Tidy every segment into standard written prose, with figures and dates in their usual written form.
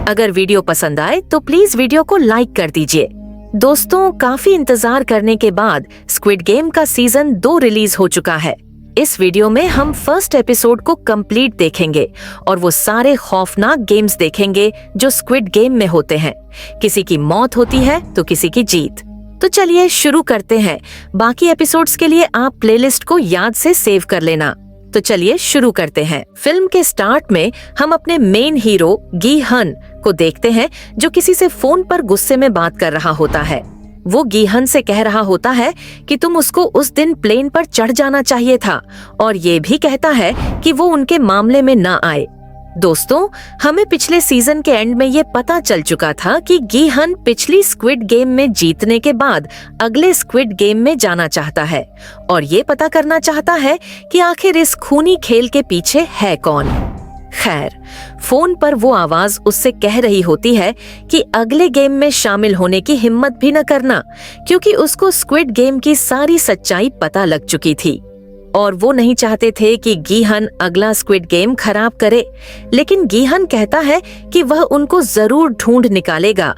अगर वीडियो पसंद आए तो प्लीज वीडियो को लाइक कर दीजिए। दोस्तों, काफी इंतजार करने के बाद स्क्विड गेम का सीजन 2 रिलीज हो चुका है। इस वीडियो में हम फर्स्ट एपिसोड को कंप्लीट देखेंगे और वो सारे खौफनाक गेम्स देखेंगे जो स्क्विड गेम में होते हैं। किसी की मौत होती है तो किसी की जीत। तो चलिए शुरू करते हैं। बाकी एपिसोड्स के लिए आप प्लेलिस्ट को याद से सेव कर लेना। तो चलिए शुरू करते हैं। फिल्म के स्टार्ट में हम अपने मेन हीरो गी हन को देखते हैं जो किसी से फोन पर गुस्से में बात कर रहा होता है। वो गी हन से कह रहा होता है कि तुम उसको उस दिन प्लेन पर चढ़ जाना चाहिए था, और ये भी कहता है कि वो उनके मामले में ना आए। दोस्तों, हमें पिछले सीजन के एंड में ये पता चल चुका था कि गी हन पिछली स्क्विड गेम में जीतने के बाद अगले स्क्विड गेम में जाना चाहता है और ये पता करना चाहता है कि आखिर इस खूनी खेल के पीछे है कौन। खैर, फोन पर वो आवाज उससे कह रही होती है कि अगले गेम में शामिल होने की हिम्मत भी न करना, क्योंकि उसको स्क्विड गेम की सारी सच्चाई पता लग चुकी थी और वो नहीं चाहते थे कि गी हन अगला स्क्विड गेम खराब करे। लेकिन गी हन कहता है कि वह उनको जरूर ढूंढ निकालेगा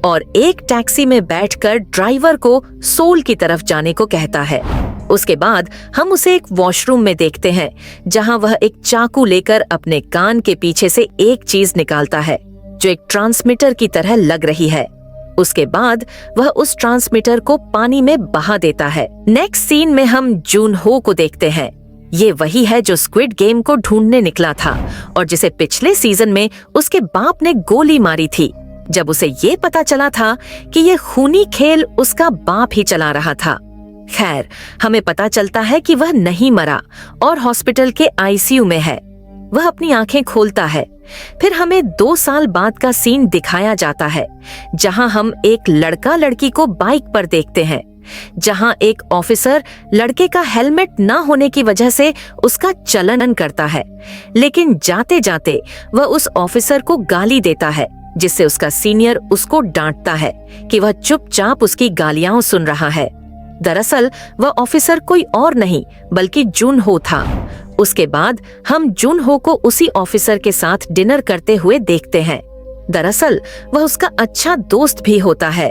और एक टैक्सी में बैठकर ड्राइवर को सोल की तरफ जाने को कहता है। उसके बाद हम उसे एक वॉशरूम में देखते हैं जहां वह एक चाकू लेकर अपने कान के पीछे से एक चीज निकालता है जो एक ट्रांसमीटर की तरह लग रही है। उसके बाद वह उस ट्रांसमीटर को पानी में बहा देता है। नेक्स्ट सीन में हम जून हो को देखते हैं। ये वही है जो स्क्विड गेम को ढूंढने निकला था और जिसे पिछले सीजन में उसके बाप ने गोली मारी थी, जब उसे ये पता चला था कि ये खूनी खेल उसका बाप ही चला रहा था। खैर, हमें पता चलता है कि वह नहीं मरा और हॉस्पिटल के आईसीयू में है। वह अपनी आंखें खोलता है। फिर हमें 2 साल बाद का सीन दिखाया जाता है जहां हम एक लड़का लड़की को बाइक पर देखते हैं, जहां एक ऑफिसर लड़के का हेलमेट न होने की वजह से उसका चलन करता है, लेकिन जाते जाते वह उस ऑफिसर को गाली देता है, जिससे उसका सीनियर उसको डांटता है कि वह चुपचाप उसकी गालियां सुन रहा है। दरअसल वह ऑफिसर कोई और नहीं बल्कि जून हो था। उसके बाद हम जून हो को उसी ऑफिसर के साथ डिनर करते हुए देखते हैं। दरअसल वह उसका अच्छा दोस्त भी होता है।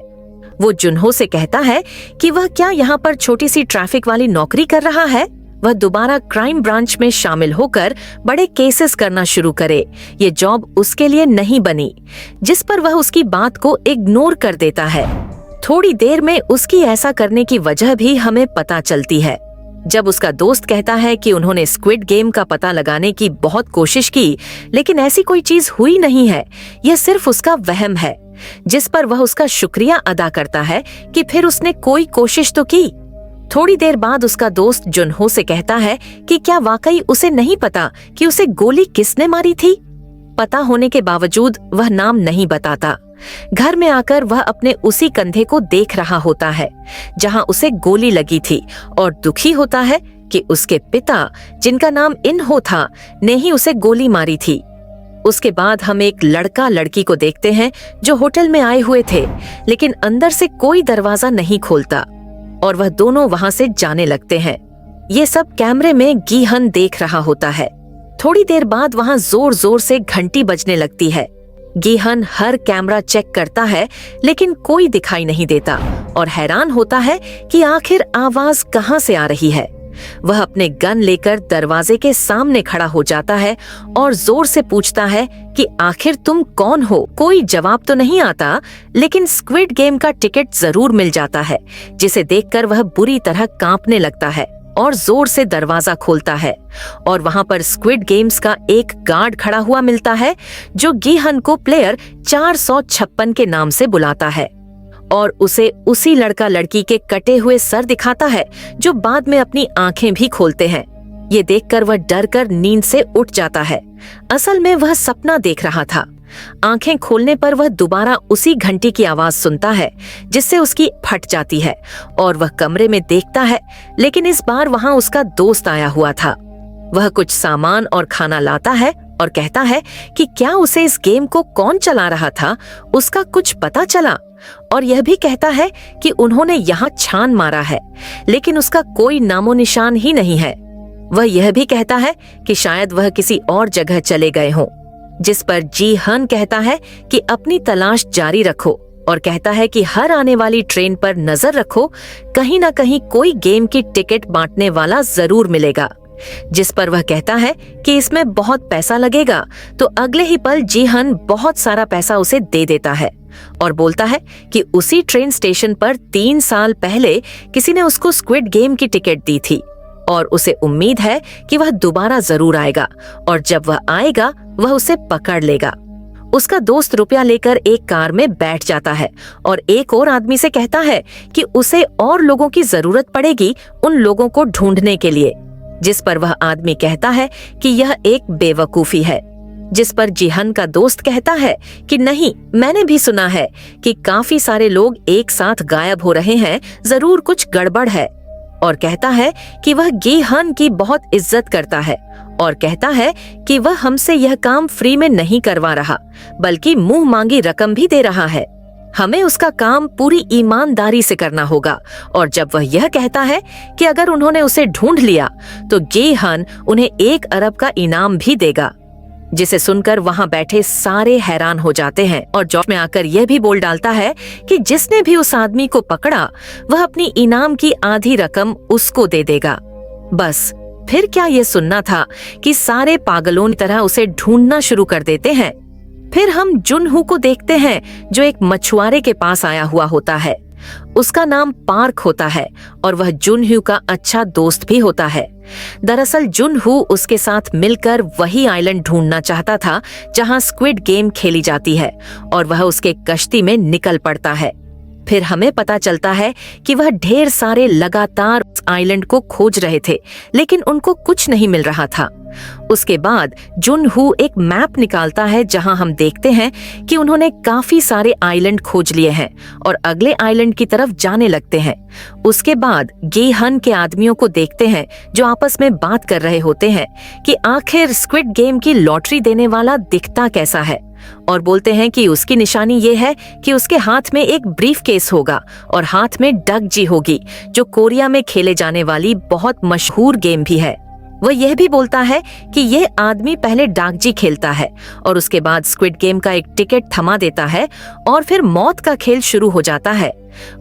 वो जुनहो से कहता है कि वह क्या यहाँ पर छोटी सी ट्रैफिक वाली नौकरी कर रहा है। वह दोबारा क्राइम ब्रांच में शामिल होकर बड़े केसेस करना शुरू करे। ये जॉब उसके लिए नहीं बनी, जिस पर वह उसकी बात को इग्नोर कर देता है। थोड़ी देर में उसकी ऐसा करने की वजह भी हमें पता चलती है। जब उसका दोस्त कहता है कि उन्होंने स्क्विड गेम का पता लगाने की बहुत कोशिश की, लेकिन ऐसी कोई चीज हुई नहीं है, यह सिर्फ उसका वहम है, जिस पर वह उसका शुक्रिया अदा करता है कि फिर उसने कोई कोशिश तो की। थोड़ी देर बाद उसका दोस्त जुनहो से कहता है कि क्या वाकई उसे नहीं पता कि उसे गोली किसने मारी थी। पता होने के बावजूद वह नाम नहीं बताता। घर में आकर वह अपने उसी कंधे को देख रहा होता है जहां उसे गोली लगी थी और दुखी होता है कि उसके पिता, जिनका नाम इनहो था, ने ही उसे गोली मारी थी। उसके बाद हम एक लड़का लड़की को देखते हैं जो होटल में आए हुए थे, लेकिन अंदर से कोई दरवाजा नहीं खोलता और वह दोनों वहां से जाने लगते हैं। ये सब कैमरे में गी हन देख रहा होता है। थोड़ी देर बाद वहां जोर जोर से घंटी बजने लगती है। गी हन हर कैमरा चेक करता है, लेकिन कोई दिखाई नहीं देता और हैरान होता है कि आखिर आवाज कहां से आ रही है। वह अपने गन लेकर दरवाजे के सामने खड़ा हो जाता है और जोर से पूछता है कि आखिर तुम कौन हो। कोई जवाब तो नहीं आता, लेकिन स्क्विड गेम का टिकट जरूर मिल जाता है, जिसे देखकर वह बुरी तरह कांपने लगता है और जोर से दरवाजा खोलता है और वहां पर स्क्विड गेम्स का एक गार्ड खड़ा हुआ मिलता है जो गी हन को प्लेयर 456 के नाम से बुलाता है और उसे उसी लड़का लड़की के कटे हुए सर दिखाता है जो बाद में अपनी आंखें भी खोलते हैं। ये देखकर वह डर कर नींद से उठ जाता है। असल में वह सपना देख रहा था। आंखें खोलने पर वह दोबारा उसी घंटी की आवाज सुनता है, जिससे उसकी फट जाती है और वह कमरे में देखता है, लेकिन इस बार वहां उसका दोस्त आया हुआ था। वह कुछ सामान और खाना लाता है और कहता है कि क्या उसे इस गेम को कौन चला रहा था उसका कुछ पता चला, और यह भी कहता है कि उन्होंने यहाँ छान मारा है, लेकिन उसका कोई नामो निशान ही नहीं है। वह यह भी कहता है कि शायद वह किसी और जगह चले गए हों। जिस पर जी हन कहता है कि अपनी तलाश जारी रखो और कहता है कि हर आने वाली ट्रेन पर नजर रखो, कहीं ना कहीं कोई गेम की टिकट बांटने वाला जरूर मिलेगा। जिस पर वह कहता है कि इसमें बहुत पैसा लगेगा, तो अगले ही पल जी हन बहुत सारा पैसा उसे दे देता है और बोलता है कि उसी ट्रेन स्टेशन पर 3 साल पहले किसी ने उसको स्क्विड गेम की टिकट दी थी और उसे उम्मीद है कि वह दोबारा जरूर आएगा और जब वह आएगा वह उसे पकड़ लेगा। उसका दोस्त रुपया लेकर एक कार में बैठ जाता है और एक और आदमी से कहता है कि उसे और लोगों की जरूरत पड़ेगी उन लोगों को ढूंढने के लिए। जिस पर वह आदमी कहता है कि यह एक बेवकूफी है। जिस पर जिहन का दोस्त कहता है कि नहीं, मैंने भी सुना है कि काफी सारे लोग एक साथ गायब हो रहे हैं, जरूर कुछ गड़बड़ है। और कहता है कि वह गिहन की बहुत इज्जत करता है और कहता है कि वह हमसे यह काम फ्री में नहीं करवा रहा, बल्कि मुंह मांगी रकम भी दे रहा है। हमें उसका काम पूरी ईमानदारी से करना होगा। और जब वह यह कहता है कि अगर उन्होंने उसे ढूंढ लिया तो गिहन उन्हें 1 अरब का इनाम भी देगा। जिसे सुनकर वहां बैठे सारे हैरान हो जाते हैं और जॉश में आकर यह भी बोल डालता है कि जिसने भी उस आदमी को पकड़ा वह अपनी इनाम की आधी रकम उसको दे देगा। बस फिर क्या ये सुनना था कि सारे पागलों की तरह उसे ढूंढना शुरू कर देते हैं। फिर हम जुनहू को देखते हैं जो एक मछुआरे के पास आया हुआ होता है। उसका नाम पार्क होता है और वह जुनहू का अच्छा दोस्त भी होता है। दरअसल जुनहू उसके साथ मिलकर वही आइलैंड ढूंढना चाहता था जहां स्क्विड गेम खेली जाती है और वह उसके कश्ती में निकल पड़ता है। फिर हमें पता चलता है कि वह ढेर सारे लगातार उस आइलैंड को खोज रहे थे, लेकिन उनको कुछ नहीं मिल रहा था। उसके बाद जुनहू एक मैप निकालता है जहां हम देखते हैं कि उन्होंने काफी सारे आइलैंड खोज लिए हैं और अगले आइलैंड की तरफ जाने लगते हैं। उसके बाद गिहन के आदमियों को देखते हैं जो आपस में बात कर रहे होते हैं कि आखिर स्क्विड गेम की लॉटरी देने वाला दिखता कैसा है, और बोलते हैं कि उसकी निशानी ये है कि उसके हाथ में एक ब्रीफ केस होगा और हाथ में डकजी होगी, जो कोरिया में खेले जाने वाली बहुत मशहूर गेम भी है। वह यह भी बोलता है कि यह आदमी पहले डाकजी खेलता है और उसके बाद स्क्विड गेम का एक टिकट थमा देता है और फिर मौत का खेल शुरू हो जाता है।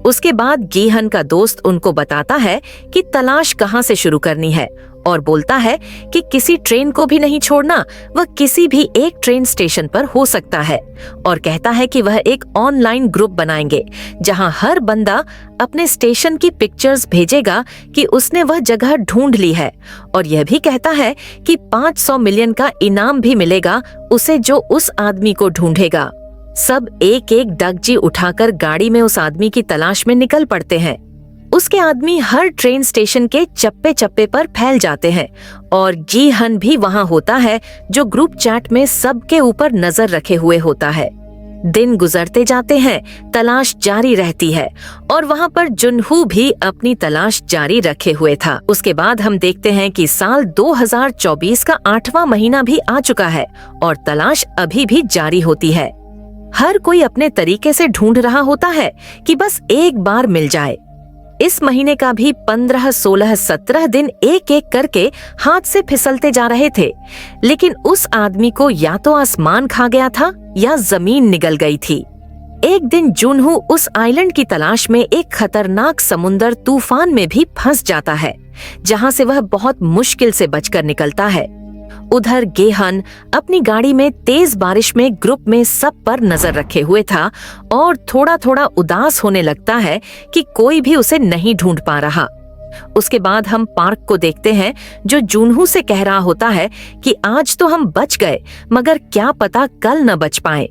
उसके बाद गिहन का दोस्त उनको बताता है कि तलाश कहां से शुरू करनी है और बोलता है कि किसी ट्रेन को भी नहीं छोड़ना, वह किसी भी एक ट्रेन स्टेशन पर हो सकता है। और कहता है कि वह एक ऑनलाइन ग्रुप बनाएंगे जहां हर बंदा अपने स्टेशन की पिक्चर्स भेजेगा कि उसने वह जगह ढूंढ ली है। और यह भी कहता है कि 500 मिलियन का इनाम भी मिलेगा उसे जो उस आदमी को ढूंढेगा। सब एक एक डकजी उठाकर गाड़ी में उस आदमी की तलाश में निकल पड़ते हैं। उसके आदमी हर ट्रेन स्टेशन के चप्पे चप्पे पर फैल जाते हैं और गिहन भी वहां होता है जो ग्रुप चैट में सबके ऊपर नजर रखे हुए होता है। दिन गुजरते जाते हैं, तलाश जारी रहती है और वहां पर जुनहू भी अपनी तलाश जारी रखे हुए था। उसके बाद हम देखते हैं कि साल 2024 का 8वां महीना भी आ चुका है और तलाश अभी भी जारी होती है। हर कोई अपने तरीके से ढूंढ रहा होता है कि बस एक बार मिल जाए। इस महीने का भी 15, 16, 17 दिन एक एक करके हाथ से फिसलते जा रहे थे, लेकिन उस आदमी को या तो आसमान खा गया था या जमीन निगल गई थी। एक दिन जुनहू उस आइलैंड की तलाश में एक खतरनाक समुंदर तूफान में भी फंस जाता है, जहां से वह बहुत मुश्किल से बचकर निकलता है। उधर गिहन अपनी गाड़ी में तेज बारिश में ग्रुप में सब पर नजर रखे हुए था और थोड़ा थोड़ा उदास होने लगता है कि कोई भी उसे नहीं ढूंढ पा रहा। उसके बाद हम पार्क को देखते हैं जो जुनहू से कह रहा होता है कि आज तो हम बच गए, मगर क्या पता कल न बच पाए।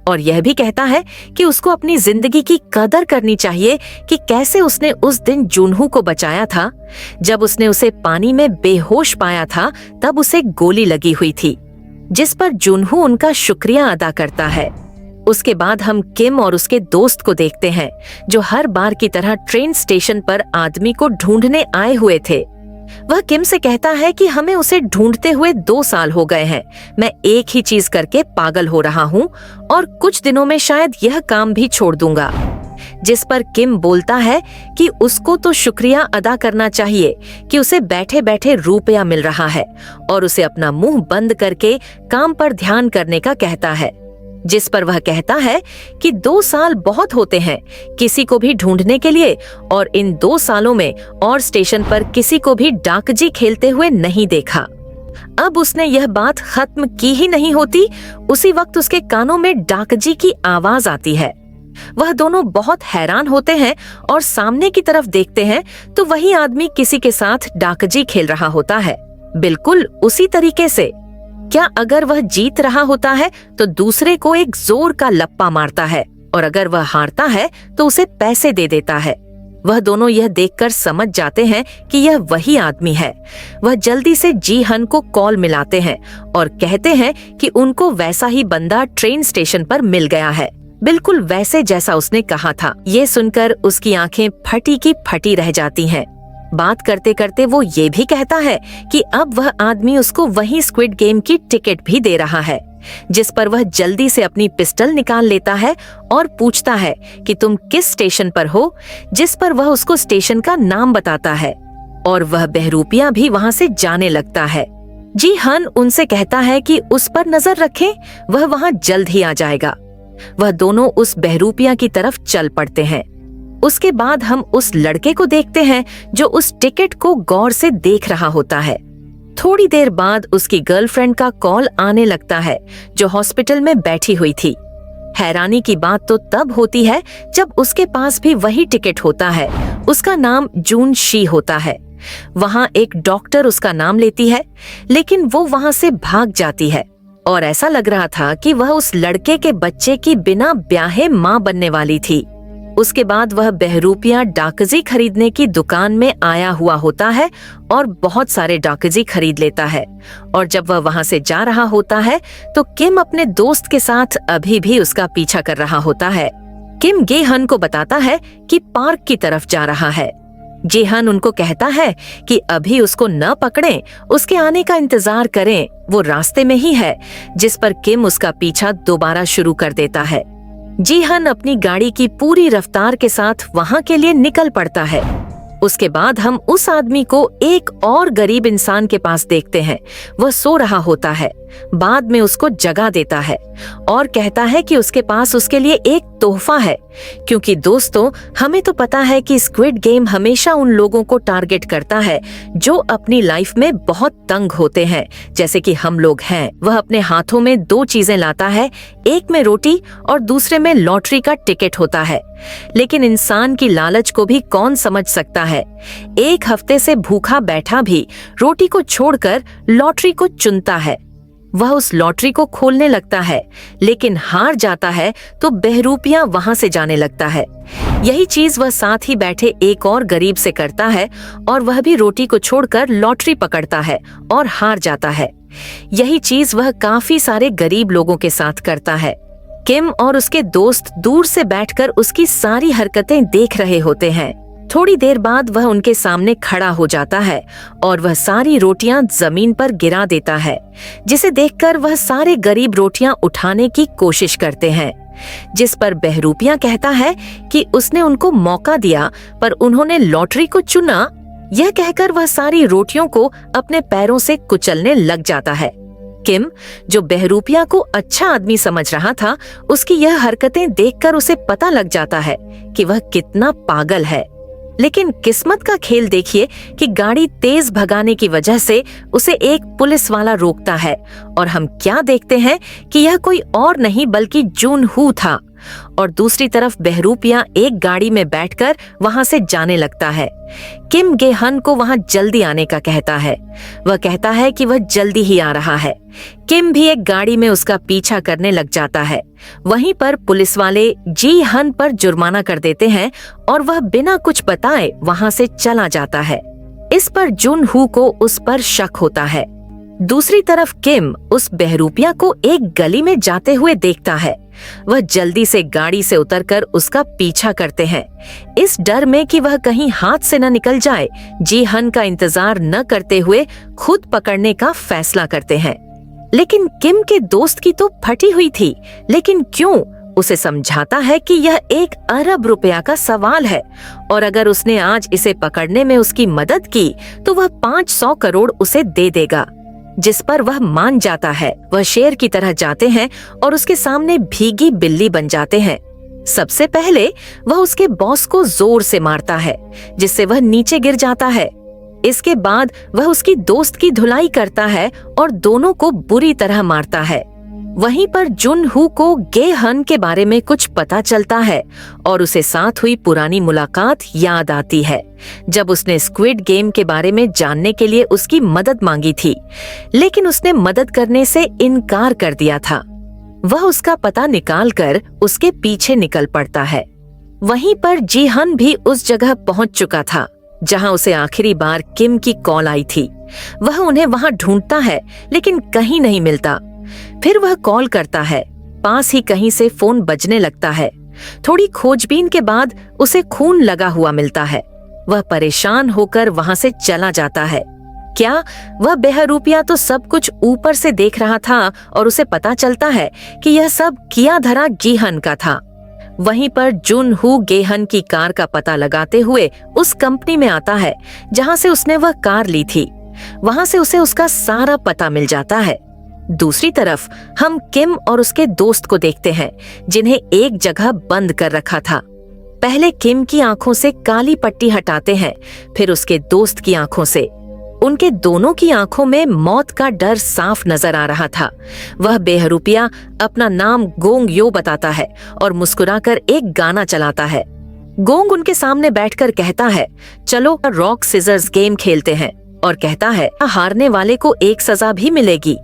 और यह भी कहता है कि उसको अपनी जिंदगी की कदर करनी चाहिए कि कैसे उसने उस दिन जुनहू को बचाया था। जब उसने उसे पानी में बेहोश पाया था तब उसे गोली लगी हुई थी, जिस पर जुनहू उनका शुक्रिया अदा करता है। उसके बाद हम किम और उसके दोस्त को देखते हैं जो हर बार की तरह ट्रेन स्टेशन पर आदमी को ढूंढने आए हुए थे। वह किम से कहता है कि हमें उसे ढूंढते हुए 2 साल हो गए हैं। मैं एक ही चीज करके पागल हो रहा हूँ और कुछ दिनों में शायद यह काम भी छोड़ दूंगा। जिस पर किम बोलता है कि उसको तो शुक्रिया अदा करना चाहिए कि उसे बैठे बैठे रुपया मिल रहा है, और उसे अपना मुंह बंद करके काम पर ध्यान करने का कहता है। जिस पर वह कहता है कि 2 साल बहुत होते हैं किसी को भी ढूंढने के लिए, और इन 2 सालों में और स्टेशन पर किसी को भी डाकजी खेलते हुए नहीं देखा। अब उसने यह बात खत्म की ही नहीं होती, उसी वक्त उसके कानों में डाकजी की आवाज आती है। वह दोनों बहुत हैरान होते हैं और सामने की तरफ देखते हैं तो वही आदमी किसी के साथ डाकजी खेल रहा होता है, बिल्कुल उसी तरीके से। क्या अगर वह जीत रहा होता है तो दूसरे को एक जोर का लप्पा मारता है, और अगर वह हारता है तो उसे पैसे दे देता है। वह दोनों यह देखकर समझ जाते हैं कि यह वही आदमी है। वह जल्दी से जी हन को कॉल मिलाते हैं और कहते हैं कि उनको वैसा ही बंदा ट्रेन स्टेशन पर मिल गया है, बिल्कुल वैसे जैसा उसने कहा था। ये सुनकर उसकी आंखें फटी की फटी रह जाती हैं। बात करते करते वो ये भी कहता है कि अब वह आदमी उसको वही स्क्विड गेम की टिकट भी दे रहा है, जिस पर वह जल्दी से अपनी पिस्टल निकाल लेता है और पूछता है कि तुम किस स्टेशन पर हो, जिस पर वह उसको स्टेशन का नाम बताता है, और वह बहरूपिया भी वहां से जाने लगता है। जी हन उनसे कहता है कि उस पर नजर रखें, वह वहां जल्द ही आ जाएगा। वह दोनों उस बहरूपिया की तरफ चल पड़ते हैं। उसके बाद हम उस लड़के को देखते हैं जो उस टिकट को गौर से देख रहा होता है। थोड़ी देर बाद उसकी गर्लफ्रेंड का कॉल आने लगता है जो हॉस्पिटल में बैठी हुई थी। हैरानी की बात तो तब होती है जब उसके पास भी वही टिकट होता है। उसका नाम जून शी होता है। वहां एक डॉक्टर उसका नाम लेती है, लेकिन वो वहां से भाग जाती है, और ऐसा लग रहा था कि वह उस लड़के के बच्चे की बिना ब्याहे मां बनने वाली थी। उसके बाद वह बहरूपिया डाकजी खरीदने की दुकान में आया हुआ होता है और बहुत सारे डाकजी खरीद लेता है, और जब वह वहां से जा रहा होता है तो किम अपने दोस्त के साथ अभी भी उसका पीछा कर रहा होता है। किम गे हन को बताता है कि पार्क की तरफ जा रहा है। जे हन उनको कहता है कि अभी उसको न पकड़ें, उसके आने का इंतजार करें, वो रास्ते में ही है, जिस पर किम उसका पीछा दोबारा शुरू कर देता है। जी हन अपनी गाड़ी की पूरी रफ्तार के साथ वहां के लिए निकल पड़ता है। उसके बाद हम उस आदमी को एक और गरीब इंसान के पास देखते हैं। वह सो रहा होता है। बाद में उसको जगा देता है और कहता है कि उसके पास उसके लिए एक तोहफा है, क्योंकि दोस्तों हमें तो पता है कि स्क्विड गेम हमेशा उन लोगों को टारगेट करता है जो अपनी लाइफ में बहुत तंग होते हैं, जैसे कि हम लोग हैं। वह अपने हाथों में 2 चीजें लाता है, एक में रोटी और दूसरे में लॉटरी का टिकट होता है। लेकिन इंसान की लालच को भी कौन समझ सकता है। 1 हफ्ते से भूखा बैठा भी रोटी को छोड़कर लॉटरी को चुनता है। वह उस लॉटरी को खोलने लगता है, लेकिन हार जाता है तो बहरूपिया वहां से जाने लगता है। यही चीज वह साथ ही बैठे एक और गरीब से करता है, और वह भी रोटी को छोड़कर लॉटरी पकड़ता है और हार जाता है। यही चीज वह काफी सारे गरीब लोगों के साथ करता है। किम और उसके दोस्त दूर से बैठकर उसकी सारी हरकतें देख रहे होते हैं। थोड़ी देर बाद वह उनके सामने खड़ा हो जाता है और वह सारी रोटियां जमीन पर गिरा देता है, जिसे देखकर वह सारे गरीब रोटियां उठाने की कोशिश करते हैं। जिस पर बहरूपिया कहता है कि उसने उनको मौका दिया पर उन्होंने लॉटरी को चुना। यह कहकर वह सारी रोटियों को अपने पैरों से कुचलने लग जाता है। किम, जो बहरूपिया को अच्छा आदमी समझ रहा था, उसकी यह हरकतें देखकर उसे पता लग जाता है कि वह कितना पागल है। लेकिन किस्मत का खेल देखिए कि गाड़ी तेज भगाने की वजह से उसे एक पुलिस वाला रोकता है, और हम क्या देखते हैं कि यह कोई और नहीं बल्कि जून हू था। और दूसरी तरफ बहरूपिया एक गाड़ी में बैठकर वहां से जाने लगता है। किम गे हन को वहां जल्दी आने का कहता है। वह कहता है कि वह जल्दी ही आ रहा है। किम भी एक गाड़ी में उसका पीछा करने लग जाता है। वहीं पर पुलिस वाले जी हन पर जुर्माना कर देते हैं और वह बिना कुछ बताए वहां से चला जाता है। इस पर जून हू को उस पर शक होता है। दूसरी तरफ किम उस बहरूपिया को एक गली में जाते हुए देखता है। वह जल्दी से गाड़ी से उतरकर उसका पीछा करते हैं। इस डर में कि वह कहीं हाथ से न निकल जाए, जी हन का इंतजार न करते हुए खुद पकड़ने का फैसला करते हैं। लेकिन किम के दोस्त की तो फटी हुई थी, लेकिन क्यों? उसे समझाता है कि यह 1 अरब रुपया का सवाल है और अगर उसने आज इसे पकड़ने में उसकी मदद की तो वह 500 करोड़ उसे दे देगा, जिस पर वह मान जाता है। वह शेर की तरह जाते हैं और उसके सामने भीगी बिल्ली बन जाते हैं। सबसे पहले वह उसके बॉस को जोर से मारता है, जिससे वह नीचे गिर जाता है। इसके बाद वह उसकी दोस्त की धुलाई करता है और दोनों को बुरी तरह मारता है। वहीं पर जुन हू को गे हन के बारे में कुछ पता चलता है और उसे साथ हुई पुरानी मुलाकात याद आती है, जब उसने स्क्विड गेम के बारे में जानने के लिए उसकी मदद मांगी थी, लेकिन उसने मदद करने से इनकार कर दिया था। वह उसका पता निकालकर उसके पीछे निकल पड़ता है। वहीं पर जी हन भी उस जगह पहुंच चुका था जहां उसे आखिरी बार किम की कॉल आई थी। वह उन्हें वहां ढूंढता है लेकिन कहीं नहीं मिलता। फिर वह कॉल करता है। पास ही कहीं से फोन बजने लगता है। थोड़ी खोजबीन के बाद उसे खून लगा हुआ मिलता है। वह परेशान होकर वहां से चला जाता है। क्या वह बेहरूपिया तो सब कुछ ऊपर से देख रहा था और उसे पता चलता है कि यह सब किया धरा गीहन का था। वहीं पर जुन हू गेहन की कार का पता लगाते हुए उस कंपनी में आता है जहां से उसने वह कार ली थी। वहां से उसे उसका सारा पता मिल जाता है। दूसरी तरफ हम किम और उसके दोस्त को देखते हैं, जिन्हें एक जगह बंद कर रखा था। पहले किम की आंखों से काली पट्टी हटाते हैं, फिर उसके दोस्त की आंखों से। उनके दोनों की आंखों में मौत का डर साफ नजर आ रहा था। वह बेहरूपिया अपना नाम गोंग यो बताता है और मुस्कुराकर एक गाना चलाता है। गोंग उनके सामने बैठकर कहता है, चलो रॉक सिजर्स गेम खेलते हैं, और कहता है हारने वाले को एक सजा भी मिलेगी।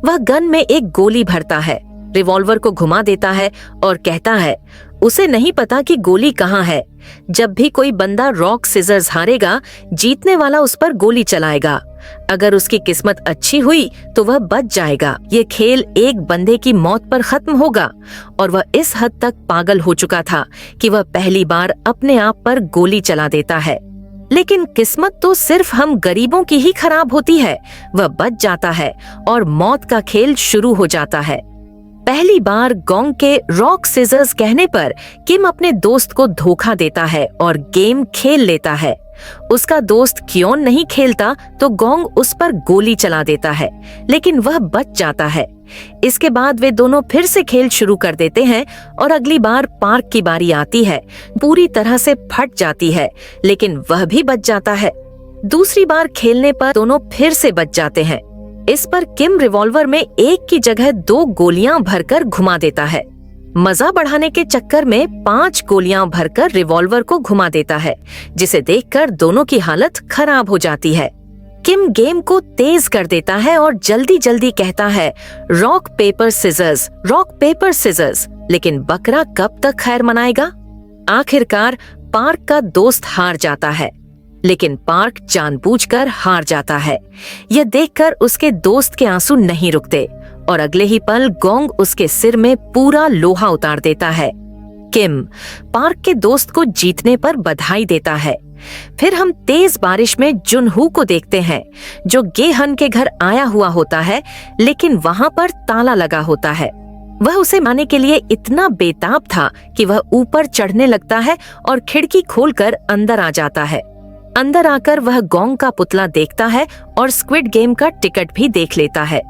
वह गन में एक गोली भरता है, रिवॉल्वर को घुमा देता है और कहता है उसे नहीं पता कि गोली कहाँ है। जब भी कोई बंदा रॉक सिजर्स हारेगा, जीतने वाला उस पर गोली चलाएगा। अगर उसकी किस्मत अच्छी हुई तो वह बच जाएगा। ये खेल एक बंदे की मौत पर खत्म होगा। और वह इस हद तक पागल हो चुका था कि वह पहली बार अपने आप पर गोली चला देता है। लेकिन किस्मत तो सिर्फ हम गरीबों की ही खराब होती है। वह बच जाता है और मौत का खेल शुरू हो जाता है। पहली बार गोंग के रॉक सिजर्स कहने पर किम अपने दोस्त को धोखा देता है और गेम खेल लेता है। उसका दोस्त क्योन नहीं खेलता तो गोंग उस पर गोली चला देता है, लेकिन वह बच जाता है। इसके बाद वे दोनों फिर से खेल शुरू कर देते हैं और अगली बार पार्क की बारी आती है। पूरी तरह से फट जाती है, लेकिन वह भी बच जाता है। दूसरी बार खेलने पर दोनों फिर से बच जाते हैं। इस पर किम रिवॉल्वर में एक की जगह 2 गोलियां भरकर घुमा देता है। मजा बढ़ाने के चक्कर में 5 गोलियां भरकर रिवॉल्वर को घुमा देता है, जिसे देखकर दोनों की हालत खराब हो जाती है। किम गेम को तेज कर देता है और जल्दी जल्दी कहता है rock paper scissors, rock paper scissors. लेकिन बकरा कब तक खैर मनाएगा। आखिरकार पार्क का दोस्त हार जाता है, लेकिन पार्क जानबूझकर हार जाता है। यह देखकर उसके दोस्त के आंसू नहीं रुकते और अगले ही पल गोंग उसके सिर में पूरा लोहा उतार देता है। किम पार्क के दोस्त को जीतने पर बधाई देता है। फिर हम तेज बारिश में जुनहू को देखते हैं, जो गेहन के घर आया हुआ होता है, लेकिन वहां पर ताला लगा होता है। वह उसे मारने के लिए इतना बेताब था कि वह ऊपर चढ़ने लगता है और खिड़की खोलकर अंदर आ जाता है। अंदर आकर वह गोंग का पुतला देखता है और स्क्विड गेम का टिकट भी देख लेता है।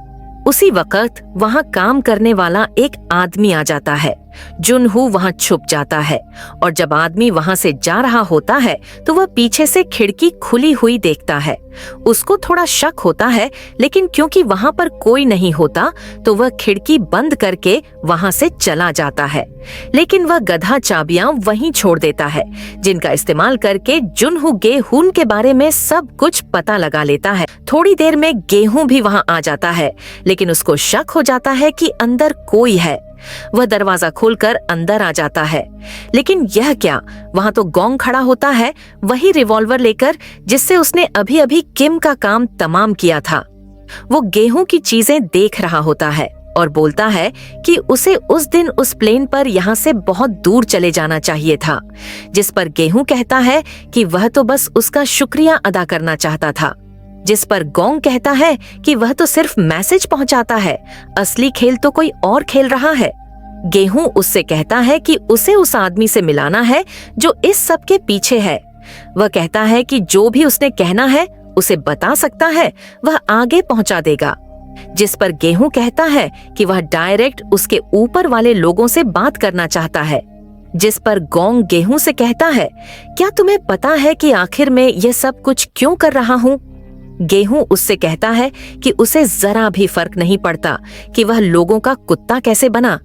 उसी वक्त वहां काम करने वाला एक आदमी आ जाता है। जुनहू वहां छुप जाता है और जब आदमी वहां से जा रहा होता है तो वह पीछे से खिड़की खुली हुई देखता है। उसको थोड़ा शक होता है, लेकिन क्योंकि वहां पर कोई नहीं होता तो वह खिड़की बंद करके वहां से चला जाता है। लेकिन वह गधा चाबियां वहीं छोड़ देता है, जिनका इस्तेमाल करके जुनहू गेहून के बारे में सब कुछ पता लगा लेता है। थोड़ी देर में गेहूं भी वहां आ जाता है, लेकिन उसको शक हो जाता है कि अंदर कोई है। वह दरवाजा खोलकर अंदर आ जाता है, लेकिन यह क्या, वहां तो गोंग खड़ा होता है, वही रिवॉल्वर लेकर जिससे उसने अभी अभी किम का काम तमाम किया था। वो गेहूं की चीजें देख रहा होता है और बोलता है कि उसे उस दिन उस प्लेन पर यहाँ से बहुत दूर चले जाना चाहिए था, जिस पर गेहूं कहता है कि वह तो बस उसका शुक्रिया अदा करना चाहता था। जिस पर गोंग कहता है कि वह तो सिर्फ मैसेज पहुंचाता है, असली खेल तो कोई और खेल रहा है। गेहूं उससे कहता है कि उसे उस आदमी से मिलाना है जो इस सब के पीछे है। वह कहता है कि जो भी उसने कहना है उसे बता सकता है, वह आगे पहुंचा देगा। जिस पर गेहूं कहता है कि वह डायरेक्ट उसके ऊपर वाले लोगों से बात करना चाहता है। जिस पर गोंग गेहूं से कहता है, क्या तुम्हें पता है कि आखिर में यह सब कुछ क्यों कर रहा हूं? गेहूं उससे कहता है कि उसे जरा भी फर्क नहीं पड़ता कि वह लोगों का कुत्ता कैसे बना।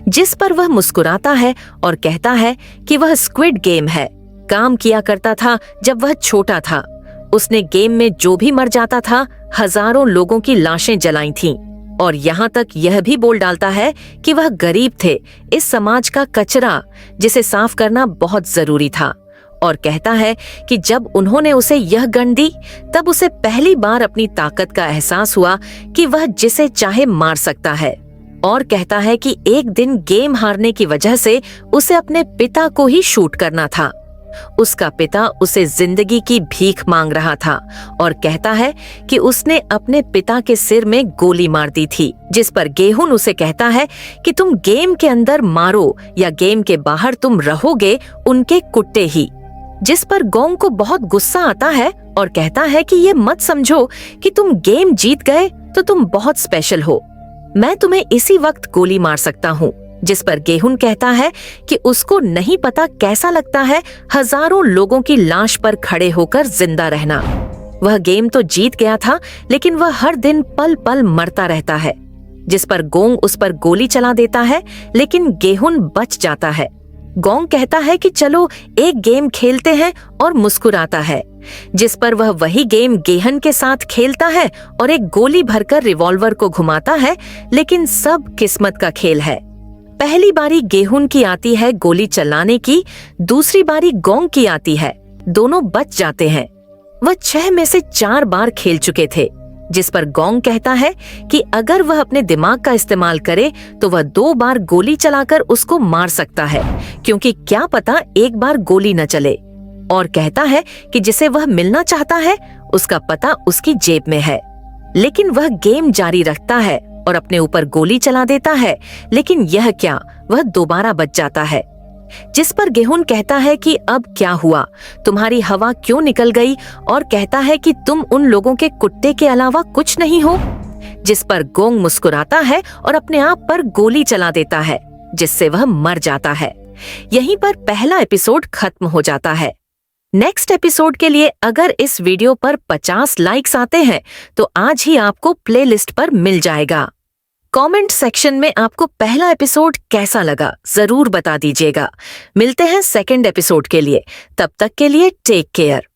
जिस पर वह मुस्कुराता है और कहता है कि वह स्क्विड गेम है, काम किया करता था जब वह छोटा था। उसने गेम में जो भी मर जाता था हजारों लोगों की लाशें जलाई थीं, और यहाँ तक यह भी बोल डालता है कि वह गरीब थे, इस समाज का कचरा जिसे साफ करना बहुत जरूरी था। और कहता है कि जब उन्होंने उसे यह गन दी तब उसे पहली बार अपनी ताकत का एहसास हुआ कि वह जिसे चाहे मार सकता है। और कहता है कि एक दिन गेम हारने की वजह से उसे अपने पिता को ही शूट करना था। उसका पिता उसे जिंदगी की भीख मांग रहा था और कहता है कि उसने अपने पिता के सिर में गोली मार दी थी। जिस पर गेहूं उसे कहता है कि तुम गेम के अंदर मारो या गेम के बाहर तुम रहोगे उनके कुत्ते ही। जिस पर गोंग को बहुत गुस्सा आता है और कहता है कि ये मत समझो कि तुम गेम जीत गए तो तुम बहुत स्पेशल हो, मैं तुम्हें इसी वक्त गोली मार सकता हूँ। जिस पर गेहूं कहता है कि उसको नहीं पता कैसा लगता है हजारों लोगों की लाश पर खड़े होकर जिंदा रहना। वह गेम तो जीत गया था, लेकिन वह हर दिन पल पल मरता रहता है। जिस पर गोंग उस पर गोली चला देता है, लेकिन गेहूं बच जाता है। गोंग कहता है कि चलो एक गेम खेलते हैं और मुस्कुराता है। जिस पर वह वही गेम गेहन के साथ खेलता है और एक गोली भरकर रिवॉल्वर को घुमाता है, लेकिन सब किस्मत का खेल है। पहली बारी गेहूं की आती है गोली चलाने की, दूसरी बारी गोंग की आती है, दोनों बच जाते हैं। वह 6 में से 4 बार खेल चुके थे। जिस पर गोंग कहता है कि अगर वह अपने दिमाग का इस्तेमाल करे तो वह 2 बार गोली चलाकर उसको मार सकता है, क्योंकि क्या पता एक बार गोली न चले। और कहता है कि जिसे वह मिलना चाहता है उसका पता उसकी जेब में है। लेकिन वह गेम जारी रखता है और अपने ऊपर गोली चला देता है, लेकिन यह क्या, वह दोबारा बच जाता है। जिस पर गेहूं कहता है कि अब क्या हुआ, तुम्हारी हवा क्यों निकल गई, और कहता है कि तुम उन लोगों के कुत्ते के अलावा कुछ नहीं हो। जिस पर गोंग मुस्कुराता है और अपने आप पर गोली चला देता है, जिससे वह मर जाता है। यहीं पर पहला एपिसोड खत्म हो जाता है। नेक्स्ट एपिसोड के लिए अगर इस वीडियो पर 50 लाइक्स आते हैं तो आज ही आपको प्लेलिस्ट पर मिल जाएगा। कमेंट सेक्शन में आपको पहला एपिसोड कैसा लगा जरूर बता दीजिएगा। मिलते हैं सेकंड एपिसोड के लिए, तब तक के लिए टेक केयर।